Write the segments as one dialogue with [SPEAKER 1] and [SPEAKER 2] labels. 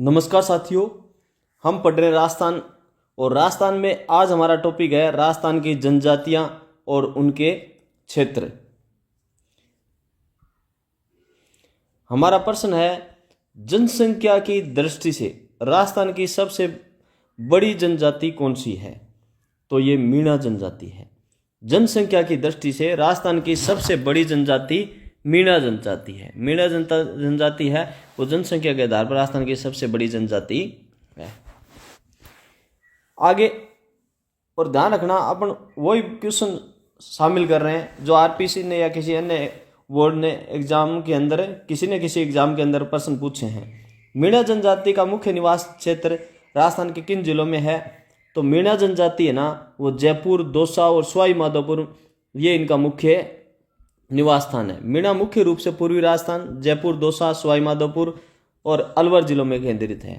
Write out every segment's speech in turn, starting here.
[SPEAKER 1] नमस्कार साथियों, हम पढ़ रहे हैं राजस्थान। और राजस्थान में आज हमारा टॉपिक है राजस्थान की जनजातियां और उनके क्षेत्र। हमारा प्रश्न है, जनसंख्या की दृष्टि से राजस्थान की सबसे बड़ी जनजाति कौन सी है? तो ये मीणा जनजाति है। जनसंख्या की दृष्टि से राजस्थान की सबसे बड़ी जनजाति मीणा जनजाति है। मीणा जनजाति है वो जनसंख्या के आधार पर राजस्थान की सबसे बड़ी जनजाति है। आगे और ध्यान रखना, अपन वही क्वेश्चन शामिल कर रहे हैं जो आरपीसी ने या किसी अन्य बोर्ड ने एग्जाम के अंदर किसी न किसी एग्जाम के अंदर प्रश्न पूछे हैं। मीणा जनजाति का मुख्य निवास क्षेत्र राजस्थान के किन जिलों में है? तो मीणा जनजाति है ना, वो जयपुर, दौसा और सवाई माधोपुर, ये इनका मुख्य निवास स्थान है। मीणा मुख्य रूप से पूर्वी राजस्थान, जयपुर, दौसा, सवाई माधोपुर और अलवर जिलों में केंद्रित है।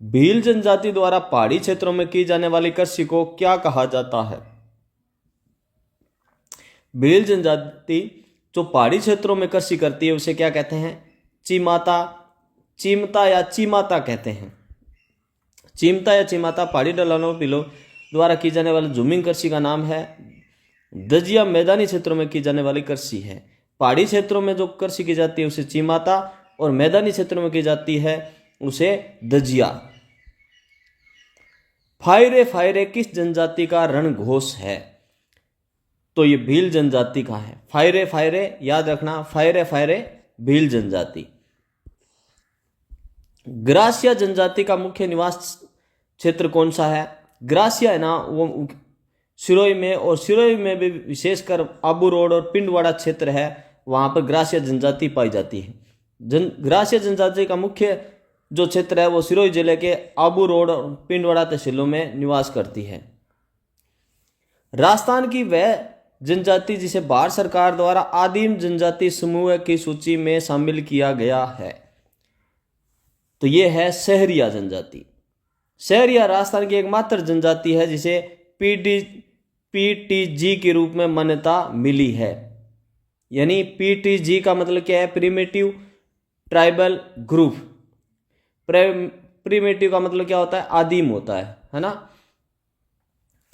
[SPEAKER 1] भील जनजाति द्वारा पहाड़ी क्षेत्रों में की जाने वाली कृषि को क्या कहा जाता है? भील जनजाति जो पहाड़ी क्षेत्रों में कृषि करती है उसे क्या कहते हैं? चिमता या चीमाता कहते हैं। चिमता या चीमाता पहाड़ी ढलानों बिलों द्वारा की जाने वाली जूमिंग कृषि का नाम है। दजिया मैदानी क्षेत्रों में की जाने वाली कृषि है। पहाड़ी क्षेत्रों में जो कृषि की जाती है उसे चीमाता और मैदानी क्षेत्रों में की जाती है उसे दजिया। फायरे फायरे किस जनजाति का रणघोष है? तो ये भील जनजाति का है। फायरे फायरे याद रखना, फायरे फायरे भील जनजाति। ग्रासिया जनजाति का मुख्य निवास क्षेत्र कौन सा है? ग्रासिया है ना, वो सिरोही में, और सिरोही में भी विशेषकर आबू रोड और पिंडवाड़ा क्षेत्र है, वहां पर ग्रासिया जनजाति पाई जाती है। ग्रासिया जनजाति का मुख्य जो क्षेत्र है वो सिरोही जिले के आबू रोड और पिंडवाड़ा तहसीलों में निवास करती है। राजस्थान की वह जनजाति जिसे भारत सरकार द्वारा आदिम जनजाति समूह की सूची में शामिल किया गया है, तो ये है सहरिया जनजाति। सहरिया राजस्थान की एकमात्र जनजाति है जिसे पीटीजी के रूप में मान्यता मिली है। यानी पीटीजी का मतलब क्या है? Primitive tribal group. प्रिमिटिव का मतलब क्या होता है? आदिम होता है ना,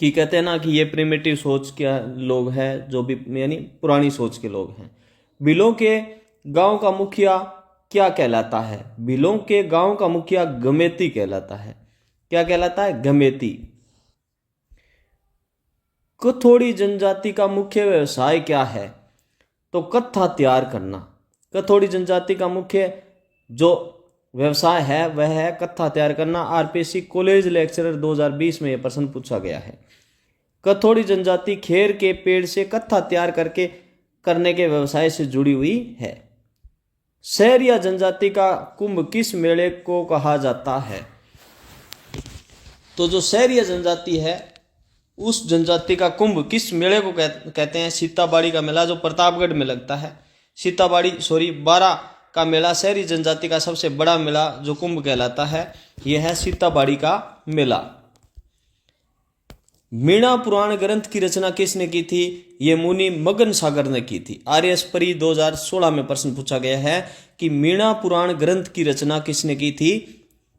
[SPEAKER 1] कि कहते हैं ना कि ये प्रिमिटिव सोच के लोग हैं, जो भी यानी पुरानी सोच के लोग हैं। बिलों के गांव का मुखिया क्या कहलाता है? बिलों के गांव का मुखिया गमेती कहलाता है। क्या कहलाता है? गमेती। कथोड़ी जनजाति का मुख्य व्यवसाय क्या है? तो कत्था तैयार करना। कथोड़ी जनजाति का मुख्य जो व्यवसाय है वह है कत्था तैयार करना। आरपीसी कॉलेज लेक्चरर 2020 में यह प्रश्न पूछा गया है। कथोड़ी जनजाति खेर के पेड़ से कत्था तैयार करने के व्यवसाय से जुड़ी हुई है। सहरिया जनजाति का कुंभ किस मेले को कहा जाता है? तो जो सहरिया जनजाति है उस जनजाति का कुंभ किस मेले को कहते हैं? सीताबाड़ी का मेला, जो प्रतापगढ़ में लगता है। बारा का मेला शहरी जनजाति का सबसे बड़ा मेला जो कुंभ कहलाता है, यह है सीताबाड़ी का मेला। मीणा पुराण ग्रंथ की रचना किसने की थी? यह मुनि मगन सागर ने की थी। आर्यस परी 2016 में प्रश्न पूछा गया है कि मीणा पुराण ग्रंथ की रचना किसने की थी?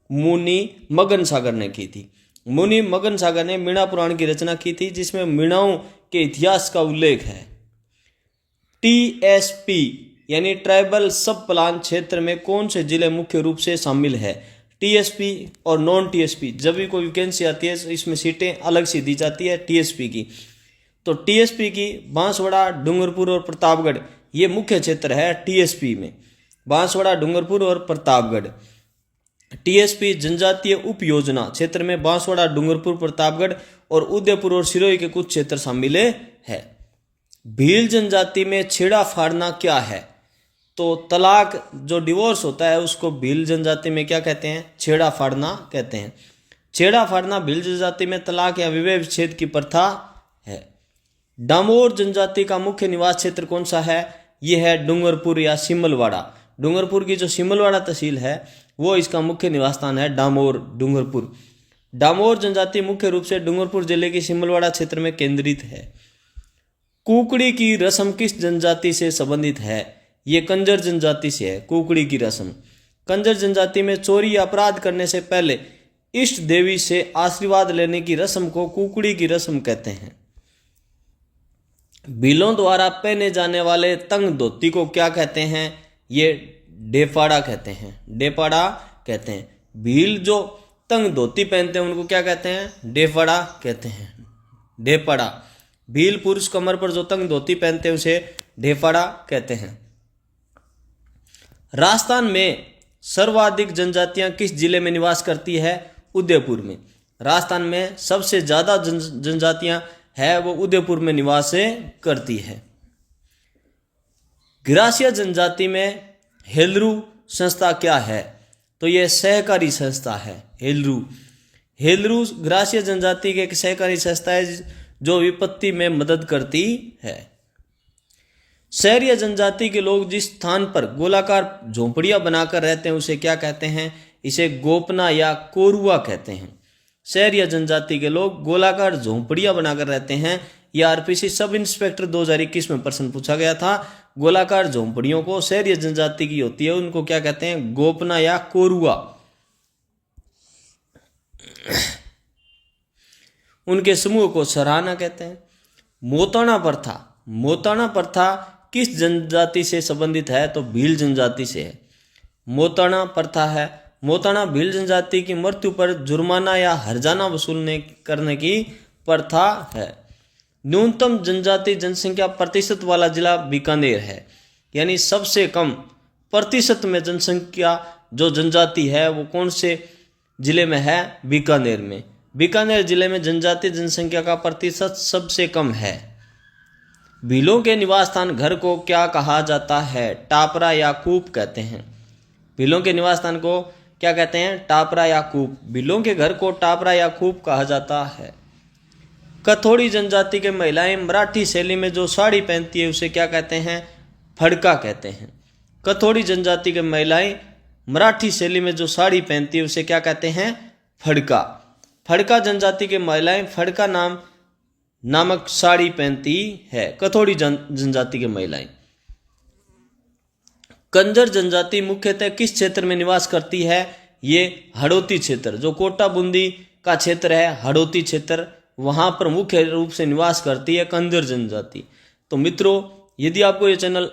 [SPEAKER 1] मुनि मगन सागर ने की थी। मुनि मगन सागर ने मीणा पुराण की रचना की थी, जिसमें मीणाओं के इतिहास का उल्लेख है। टीएसपी यानी ट्राइबल सब प्लान क्षेत्र में कौन से जिले मुख्य रूप से शामिल है? टीएसपी और नॉन टीएसपी, जब भी कोई वैकेंसी आती है इसमें सीटें अलग सी दी जाती है टीएसपी की। तो टीएसपी की बांसवाड़ा, डूंगरपुर और प्रतापगढ़ ये मुख्य क्षेत्र है टीएसपी में। बांसवाड़ा, डूंगरपुर और प्रतापगढ़। टीएसपी जनजातीय उप योजना क्षेत्र में बांसवाड़ा, डूंगरपुर, प्रतापगढ़ और उदयपुर और सिरोही के कुछ क्षेत्र शामिल है। भील जनजाति में छेड़ा फाड़ना क्या है? तो तलाक, जो डिवोर्स होता है उसको भील जनजाति में क्या कहते हैं? छेड़ा फाड़ना कहते हैं। छेड़ा फाड़ना भील जनजाति में तलाक या विवाह विच्छेद की प्रथा है। डामोर जनजाति का मुख्य निवास क्षेत्र कौन सा है? यह है डूंगरपुर या सिमलवाड़ा। डूंगरपुर की जो सिमलवाड़ा तहसील है वो इसका मुख्य निवास स्थान है, डामोर, डूंगरपुर। डामोर जनजाति मुख्य रूप से डूंगरपुर जिले की सिमलवाड़ा क्षेत्र में केंद्रित है। कुकड़ी की रस्म किस जनजाति से संबंधित है? ये कंजर जनजाति से है कुकड़ी की रस्म। कंजर जनजाति में चोरी या अपराध करने से पहले इष्ट देवी से आशीर्वाद लेने की रस्म को कुकड़ी की रस्म कहते हैं। भीलों द्वारा पहने जाने वाले तंग धोती को क्या कहते हैं? ये डेपाड़ा कहते हैं। डेपाड़ा कहते हैं। भील जो तंग धोती पहनते हैं उनको क्या कहते हैं? डेपाड़ा कहते हैं। डेपाड़ा। भील पुरुष कमर पर जो तंग धोती पहनते हैं उसे डेपाड़ा कहते हैं। राजस्थान में सर्वाधिक जनजातियां किस जिले में निवास करती है? उदयपुर में। राजस्थान में सबसे ज्यादा जनजातियां है वो उदयपुर में निवास करती है। ग्रासिया जनजाति में हेलरू संस्था क्या है? तो यह सहकारी संस्था है। हेलरू ग्रासिया जनजाति की एक सहकारी संस्था है जो विपत्ति में मदद करती है। शहरिया जनजाति के लोग जिस स्थान पर गोलाकार झोंपड़ियां बनाकर रहते हैं उसे क्या कहते हैं? इसे गोपना या कोरुआ कहते हैं। शहरिया जनजाति के लोग गोलाकार झोंपड़ियां बनाकर रहते हैं। यह आरपीसी सब इंस्पेक्टर 2021 में प्रश्न पूछा गया था। गोलाकार झोंपड़ियों को शहरिया जनजाति की होती है उनको क्या कहते हैं? गोपना या कोरुआ। उनके समूह को सराहना कहते हैं। मोताना प्रथा। मोताना प्रथा किस जनजाति से संबंधित है? तो भील जनजाति से है। मोताना प्रथा है। मोताना भील जनजाति की मृत्यु पर जुर्माना या हर्जाना वसूलने करने की प्रथा है। न्यूनतम जनजाति जनसंख्या प्रतिशत वाला जिला बीकानेर है। यानी सबसे कम प्रतिशत में जनसंख्या जो जनजाति है वो कौन से जिले में है? बीकानेर में। बीकानेर जिले में जनजाति जनसंख्या का प्रतिशत सबसे कम है। भीलों के निवास स्थान घर को क्या कहा जाता है? टापरा या कूप कहते हैं। भीलों के निवास स्थान को क्या कहते हैं? टापरा या कूप। भीलों के घर को टापरा या कूप कहा जाता है। कथोड़ी जनजाति के महिलाएं मराठी शैली में जो साड़ी पहनती है उसे क्या कहते हैं? फड़का कहते हैं। कथोड़ी जनजाति के महिलाएं मराठी शैली में जो साड़ी पहनती है उसे क्या कहते हैं? फड़का। फड़का जनजाति के महिलाएं फड़का नामक साड़ी पहनती है। कथोड़ी जनजाति के महिलाएं। कंजर जनजाति मुख्यतः किस क्षेत्र में निवास करती है? ये हड़ौती क्षेत्र, जो कोटा बूंदी का क्षेत्र है, हड़ौती क्षेत्र, वहां पर मुख्य रूप से निवास करती है कंजर जनजाति। तो मित्रों, यदि आपको ये चैनल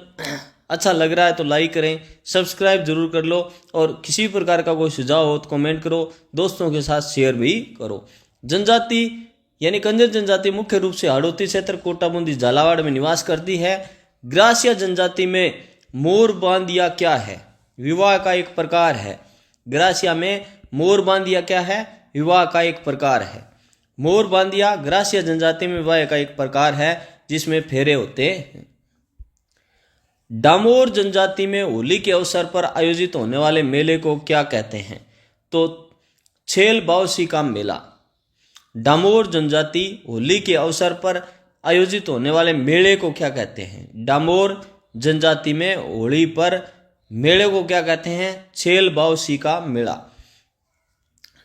[SPEAKER 1] अच्छा लग रहा है तो लाइक करें, सब्सक्राइब जरूर कर लो और किसी प्रकार का कोई सुझाव हो तो कमेंट करो, दोस्तों के साथ शेयर भी करो। जनजाति यानी कंजर जनजाति मुख्य रूप से हड़ौती क्षेत्र, कोटा बूंदी, झालावाड़ में निवास करती है। ग्रासिया जनजाति में मोर बांदिया क्या है? विवाह का एक प्रकार है। ग्रासिया में मोर बांदिया क्या है? विवाह का एक प्रकार है। मोर बांदिया ग्रासिया जनजाति में विवाह का एक प्रकार है जिसमें फेरे होते हैं। डामोर जनजाति में होली के अवसर पर आयोजित होने वाले मेले को क्या कहते हैं? तो छेल बावसी का मेला। डामोर जनजाति होली के अवसर पर आयोजित होने वाले मेले को क्या कहते हैं? डामोर जनजाति में होली पर मेले को क्या कहते हैं? छेल बावसी का मेला।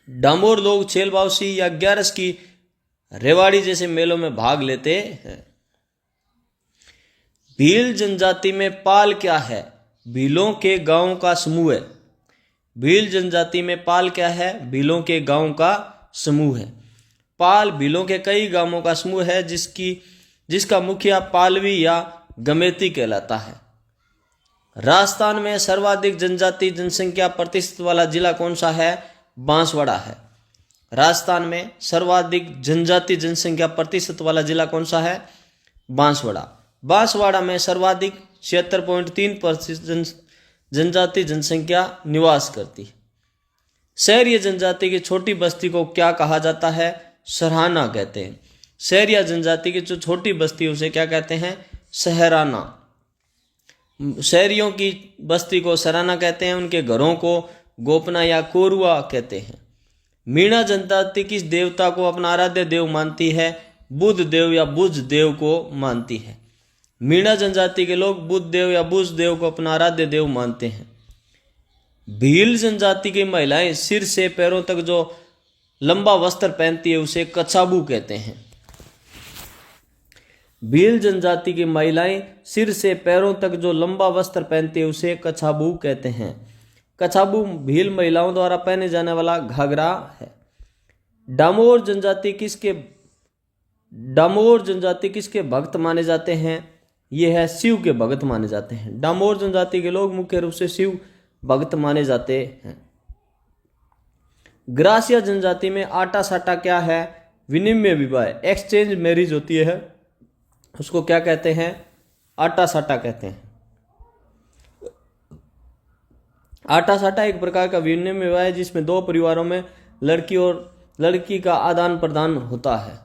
[SPEAKER 1] डामोर लोग छेल बावसी या ग्यारस की रेवाड़ी जैसे मेलों में भाग लेते हैं। भील जनजाति में पाल क्या है? भीलों के गांव का समूह है। भील जनजाति में पाल क्या है? भीलों के गांव का समूह है। पाल भीलों के कई गांवों का समूह है जिसका मुखिया पालवी या गमेती कहलाता है। राजस्थान में सर्वाधिक जनजाति जनसंख्या प्रतिशत वाला जिला कौन सा है? बांसवाड़ा है। राजस्थान में सर्वाधिक जनजाति जनसंख्या प्रतिशत वाला जिला कौन सा है? बांसवाड़ा। बांसवाड़ा में सर्वाधिक 76.3% जनजाति जनसंख्या निवास करती है। शहरीय जनजाति की छोटी बस्ती को क्या कहा जाता है? सराहना कहते हैं। शहरीय जनजाति की जो छोटी बस्ती उसे क्या कहते हैं? सहराना। शहरियों की बस्ती को सराहना कहते हैं। उनके घरों को गोपना या कोरुआ कहते हैं। मीणा जनजाति किस देवता को अपना आराध्य देव मानती है? बुध देव या बुझ देव को मानती है। मीणा जनजाति के लोग बुध देव या बुझ देव को अपना आराध्य देव मानते हैं। भील जनजाति की महिलाएं सिर से पैरों तक जो लंबा वस्त्र पहनती है उसे कछाबू कहते हैं। भील जनजाति की महिलाएं सिर से पैरों तक जो लंबा वस्त्र पहनती है उसे कछाबू कहते हैं। कछाबू भील महिलाओं द्वारा पहने जाने वाला घाघरा है। डामोर जनजाति किसके भक्त माने जाते हैं? ये है शिव के भक्त माने जाते हैं। डामोर जनजाति के लोग मुख्य रूप से शिव भक्त माने जाते हैं। ग्रासिया जनजाति में आटा साटा क्या है? विनिमय विवाह, एक्सचेंज मैरिज होती है, उसको क्या कहते हैं? आटा साटा कहते हैं। आटा साटा एक प्रकार का विनिमय विवाह है जिसमें दो परिवारों में लड़की और लड़की का आदान प्रदान होता है।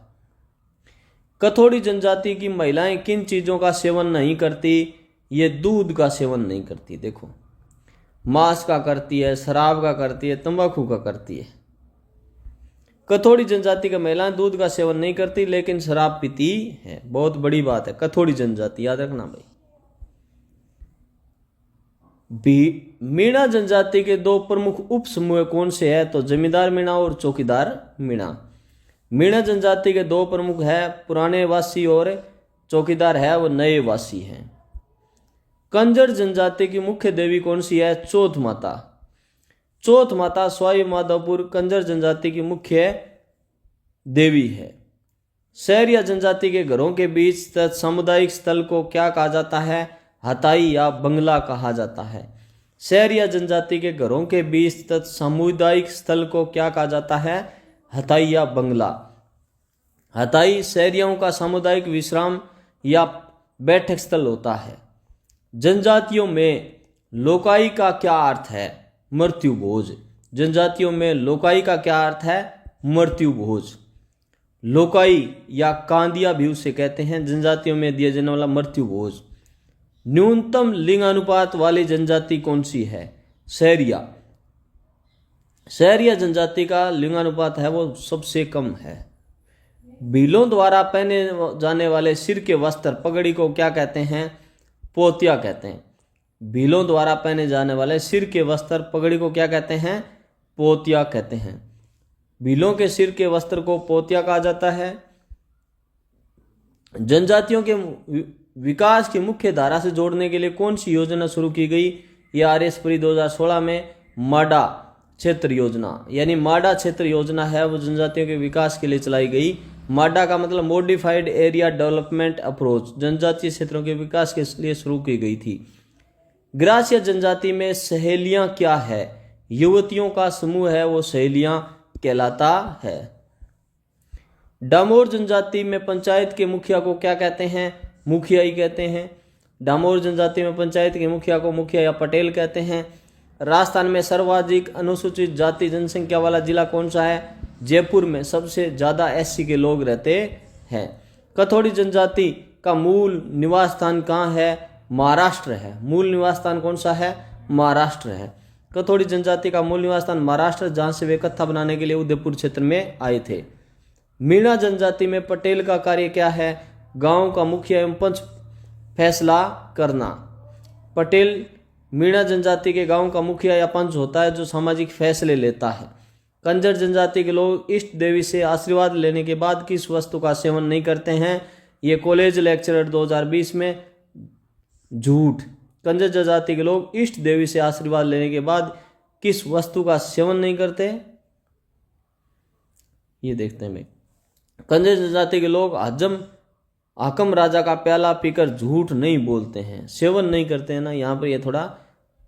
[SPEAKER 1] कथोड़ी जनजाति की महिलाएं किन चीजों का सेवन नहीं करती? ये दूध का सेवन नहीं करती। देखो, मांस का करती है, शराब का करती है, तंबाकू का करती है। कथोड़ी जनजाति की महिलाएं दूध का सेवन नहीं करती लेकिन शराब पीती है। बहुत बड़ी बात है, कथोड़ी जनजाति, याद रखना भाई। मीणा जनजाति के दो प्रमुख उप समूह कौन से है? तो जमींदार मीणा और चौकीदार मीणा। मीणा जनजाति के दो प्रमुख है, पुराने वासी और चौकीदार है वो नए वासी हैं। कंजर जनजाति की मुख्य देवी कौन सी है? चौथ माता। चौथ माता सवाई माधोपुर कंजर जनजाति की मुख्य देवी है। शहरिया जनजाति के घरों के बीच स्थित सामुदायिक स्थल को क्या कहा जाता है? हताई या बंगला कहा जाता है। शहरिया जनजाति के घरों के बीच स्थित सामुदायिक स्थल को क्या कहा जाता है? हताई या बंगला। हताई शहरियों का सामुदायिक विश्राम या बैठक स्थल होता है। जनजातियों में लोकाई का क्या अर्थ है? मृत्यु भोज। जनजातियों में लोकाई का क्या अर्थ है? मृत्यु भोज। लोकाई या कांदिया भी उसे कहते हैं, जनजातियों में दिया जाने वाला मृत्यु भोज। न्यूनतम लिंग अनुपात वाली जनजाति कौन सी है? शहरिया। शहरिया जनजाति का लिंगानुपात है वो सबसे कम है। भीलों द्वारा पहने जाने वाले सिर के वस्त्र पगड़ी को क्या कहते हैं? पोतिया कहते हैं। भीलों द्वारा पहने जाने वाले सिर के वस्त्र पगड़ी को क्या कहते हैं? पोतिया कहते हैं। भीलों के सिर के वस्त्र को पोतिया कहा जाता है। जनजातियों के विकास की मुख्य धारा से जोड़ने के लिए कौन सी योजना शुरू की गई? यह आरएसपुरी 2016 में माडा क्षेत्र योजना, यानी माडा क्षेत्र योजना है वो जनजातियों के विकास के लिए चलाई गई। माडा का मतलब मॉडिफाइड एरिया डेवलपमेंट अप्रोच, जनजातीय क्षेत्रों के विकास के लिए शुरू की गई थी। ग्रासिया जनजाति में सहेलियां क्या है? युवतियों का समूह है वो सहेलियां कहलाता है। डामोर जनजाति में पंचायत के मुखिया को क्या कहते हैं? मुखिया ही कहते हैं। डामोर जनजाति में पंचायत के मुखिया को मुखिया या पटेल कहते हैं। राजस्थान में सर्वाधिक अनुसूचित जाति जनसंख्या वाला जिला कौन सा है? जयपुर में सबसे ज्यादा एससी के लोग रहते हैं। कथोड़ी जनजाति का मूल निवास स्थान कहाँ है? महाराष्ट्र है। मूल निवास स्थान कौन सा है? महाराष्ट्र है। कथोड़ी जनजाति का मूल निवास स्थान महाराष्ट्र, जहां से वे कत्था बनाने के लिए उदयपुर क्षेत्र में आए थे। मीणा जनजाति में पटेल का कार्य क्या है? गांव का मुखिया एवं पंच फैसला करना। पटेल मीणा जनजाति के गांव का मुखिया या पंच होता है जो सामाजिक फैसले लेता है। कंजर जनजाति के लोग इष्ट देवी से आशीर्वाद लेने के बाद किस वस्तु का सेवन नहीं करते हैं? ये कॉलेज लेक्चरर 2020 में झूठ। कंजर जनजाति के लोग इष्ट देवी से आशीर्वाद लेने के बाद किस वस्तु का सेवन नहीं करते? ये देखते हैं भाई। कंजर जनजाति के लोग हाकम राजा का प्याला पीकर झूठ नहीं बोलते हैं, सेवन नहीं करते हैं ना। यहाँ पर ये थोड़ा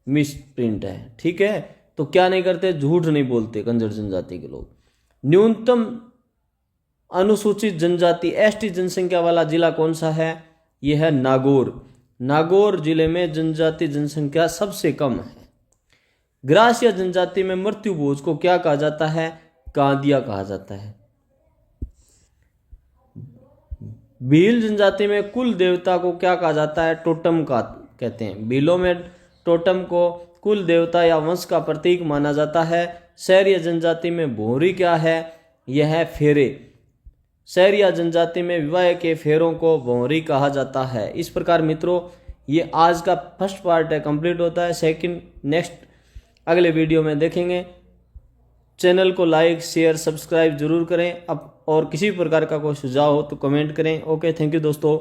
[SPEAKER 1] मिस प्रिंट है, ठीक है। तो क्या नहीं करते? झूठ नहीं बोलते कंजर जनजाति के लोग। न्यूनतम अनुसूचित जनजाति एसटी जनसंख्या वाला जिला कौन सा है? यह है नागौर। नागौर जिले में जनजाति जनसंख्या सबसे कम है। ग्रासिया जनजाति में मृत्यु भोज को क्या कहा जाता है? कांदिया कहा जाता है। भील जनजाति में कुल देवता को क्या कहा जाता है? टोटम का कहते हैं। भीलों में टोटम को कुल देवता या वंश का प्रतीक माना जाता है। शहरिया जनजाति में भोरी क्या है? यह है फेरे। शहरिया जनजाति में विवाह के फेरों को भोरी कहा जाता है। इस प्रकार मित्रों ये आज का फर्स्ट पार्ट है, कंप्लीट होता है। सेकंड नेक्स्ट अगले वीडियो में देखेंगे। चैनल को लाइक शेयर सब्सक्राइब जरूर करें। अब और किसी प्रकार का कोई सुझाव हो तो कमेंट करें। ओके, थैंक यू दोस्तों।